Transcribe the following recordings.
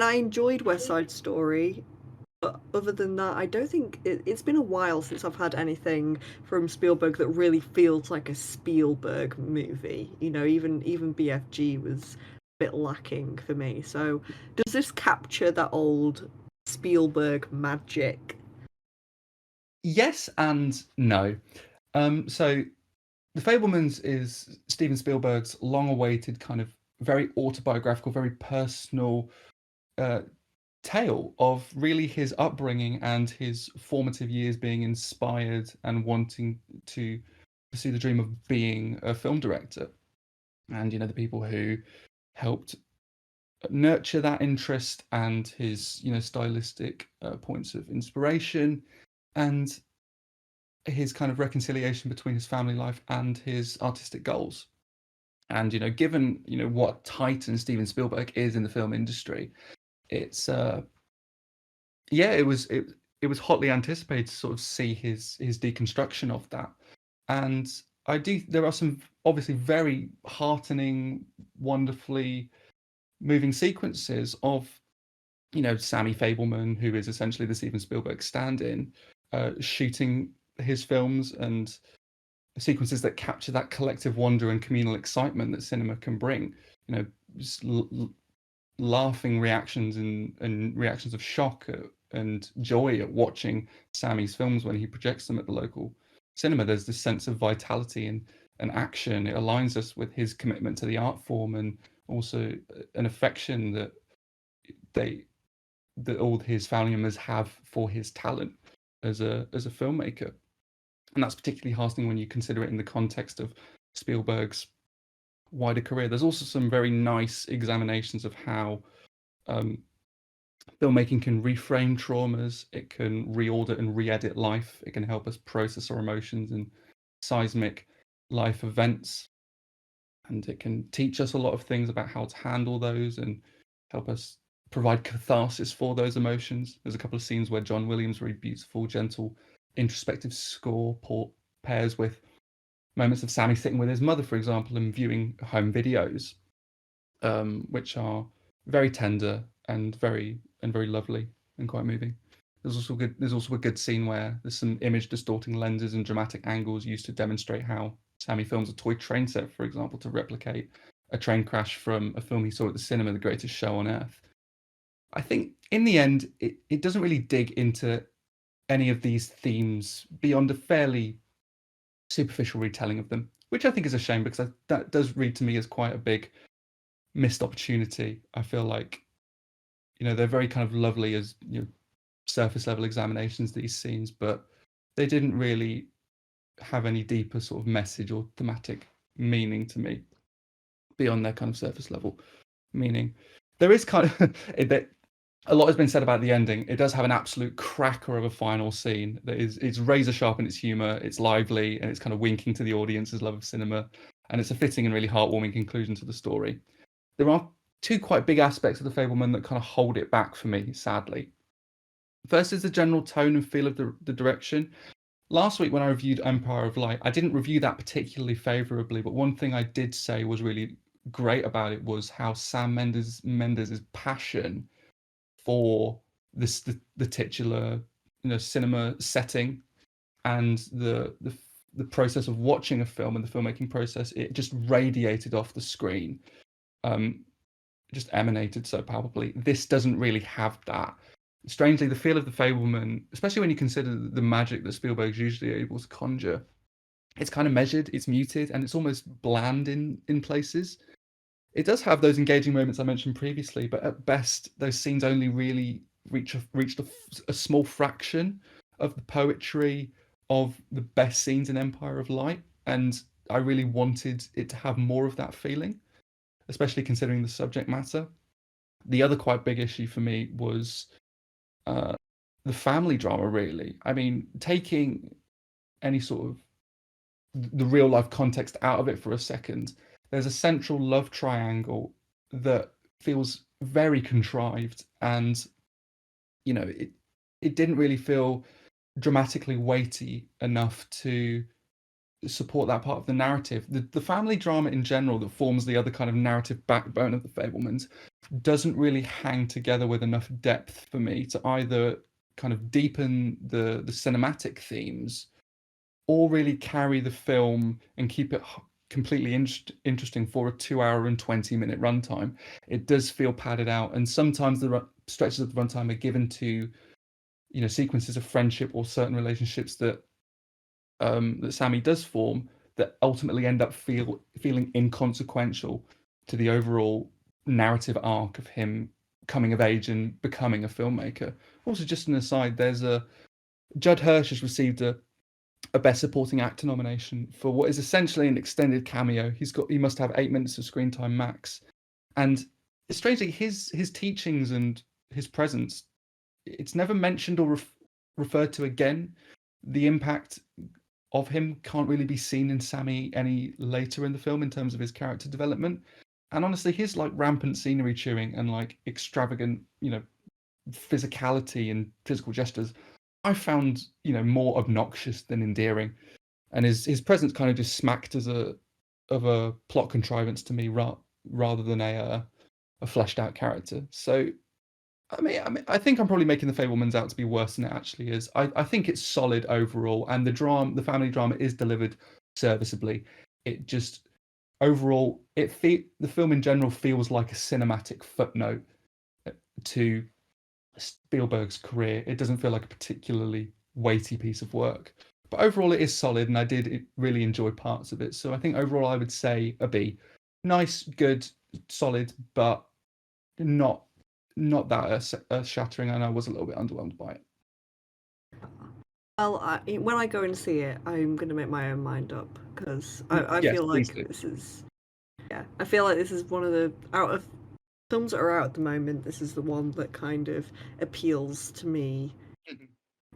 mean, I enjoyed West Side Story, but other than that, I don't think it's been a while since I've had anything from Spielberg that really feels like a Spielberg movie. Even BFG was a bit lacking for me. So, does this capture that old Spielberg magic? Yes and no. So The Fablemans is Steven Spielberg's long-awaited kind of very autobiographical, very personal uh, tale of really his upbringing and his formative years being inspired and wanting to pursue the dream of being a film director. And the people who helped nurture that interest and his stylistic points of inspiration and his kind of reconciliation between his family life and his artistic goals. And given what titan Steven Spielberg is in the film industry, it's yeah, it was hotly anticipated to sort of see his deconstruction of that. And there are some obviously very heartening, wonderfully moving sequences of Sammy Fableman, who is essentially the Steven Spielberg stand-in, shooting his films, and sequences that capture that collective wonder and communal excitement that cinema can bring. Just laughing reactions and reactions of shock and joy at watching Sammy's films when he projects them at the local cinema. There's this sense of vitality and action. It aligns us with his commitment to the art form, and also an affection they that all his family members have for his talent as a filmmaker. And that's particularly heartening when you consider it in the context of Spielberg's wider career. There's also some very nice examinations of how um, filmmaking can reframe traumas, it can reorder and re-edit life, it can help us process our emotions and seismic life events, and it can teach us a lot of things about how to handle those and help us provide catharsis for those emotions. There's a couple of scenes where John Williams' very beautiful, gentle, introspective score pairs with moments of Sammy sitting with his mother, for example, and viewing home videos, which are very tender and very lovely and quite moving. There's also a good scene where there's some image distorting lenses and dramatic angles used to demonstrate how Sammy films a toy train set, for example, to replicate a train crash from a film he saw at the cinema, The Greatest Show on Earth. I think in the end, it doesn't really dig into any of these themes beyond a fairly superficial retelling of them, which I think is a shame because that does read to me as quite a big missed opportunity. I feel like they're very kind of lovely as surface level examinations, these scenes, but they didn't really have any deeper sort of message or thematic meaning to me beyond their kind of surface level meaning. There is kind of that a lot has been said about the ending. It does have an absolute cracker of a final scene that is it's razor sharp in its humor, it's lively, and it's kind of winking to the audience's love of cinema, and it's a fitting and really heartwarming conclusion to the story. There are two quite big aspects of The Fableman that kind of hold it back for me, sadly. First is the general tone and feel of the direction. Last week when I reviewed Empire of Light, I didn't review that particularly favorably, but one thing I did say was really great about it was how Sam Mendes' passion for the titular cinema setting and the process of watching a film and the filmmaking process, it just radiated off the screen, um, just emanated so palpably. This doesn't really have that. Strangely, the feel of The Fableman, especially when you consider the magic that Spielberg's usually able to conjure, it's kind of measured, it's muted, and it's almost bland in places. It does have those engaging moments I mentioned previously, but at best, those scenes only really reached a small fraction of the poetry of the best scenes in Empire of Light, and I really wanted it to have more of that feeling, especially considering the subject matter. The other quite big issue for me was uh, the family drama. Really, I mean, taking any sort of the real life context out of it for a second, there's a central love triangle that feels very contrived, and it didn't really feel dramatically weighty enough to support that part of the narrative. The family drama in general that forms the other kind of narrative backbone of the Fabelmans doesn't really hang together with enough depth for me to either kind of deepen the cinematic themes or really carry the film and keep it completely interesting for a 2 hour and 20-minute runtime. It does feel padded out, and sometimes the stretches of the runtime are given to, sequences of friendship or certain relationships that Sammy does form that ultimately end up feeling inconsequential to the overall narrative arc of him coming of age and becoming a filmmaker. Also, just an aside, there's Judd Hirsch has received a Best Supporting Actor nomination for what is essentially an extended cameo. He must have 8 minutes of screen time max, and strangely, his teachings and his presence, it's never mentioned or referred to again. The impact of him can't really be seen in Sammy any later in the film in terms of his character development. And honestly, his like rampant scenery chewing and like extravagant, physicality and physical gestures, I found, more obnoxious than endearing. And his presence kind of just smacked as of a plot contrivance to me, rather than a fleshed out character. So I think I'm probably making the Fabelmans out to be worse than it actually is. I think it's solid overall, and the family drama is delivered serviceably. It just overall, the film in general feels like a cinematic footnote to Spielberg's career. It doesn't feel like a particularly weighty piece of work, but overall it is solid, and I did really enjoy parts of it. So I think overall I would say a B. Nice, good, solid, but not that shattering, and I was a little bit underwhelmed by it. Well, when I go and see it, I'm going to make my own mind up because I Yes, feel please like do. this is, yeah, I feel like this is one of the, out of films that are out at the moment, this is the one that kind of appeals to me Mhm.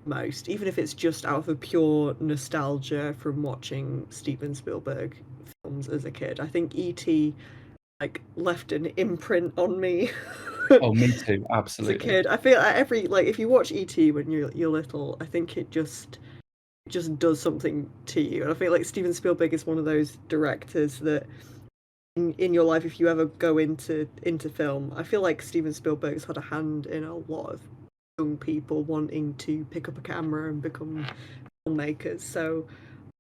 most, even if it's just out of a pure nostalgia from watching Steven Spielberg films as a kid. I think E.T. like left an imprint on me. Oh, me too, As a absolutely. kid, I feel like if you watch ET when you're little, I think it just does something to you. And I feel like Steven Spielberg is one of those directors that in your life, if you ever go into film, I feel like Steven Spielberg's had a hand in a lot of young people wanting to pick up a camera and become filmmakers. So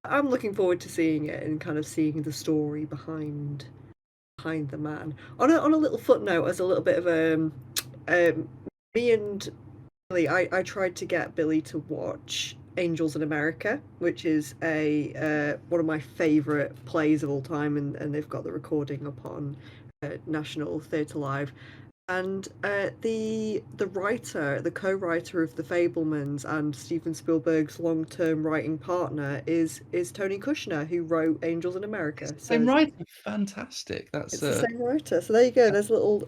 I'm looking forward to seeing it and kind of seeing the story behind the man. On a little footnote, as a little bit of um me and Billy, I tried to get Billy to watch Angels in America, which is a one of my favorite plays of all time, and they've got the recording up on National Theatre Live. And the co-writer of The Fabelmans and Steven Spielberg's long-term writing partner is Tony Kushner, who wrote Angels in America. So Same writer, fantastic. That's it's the same writer. So there you go. There's a little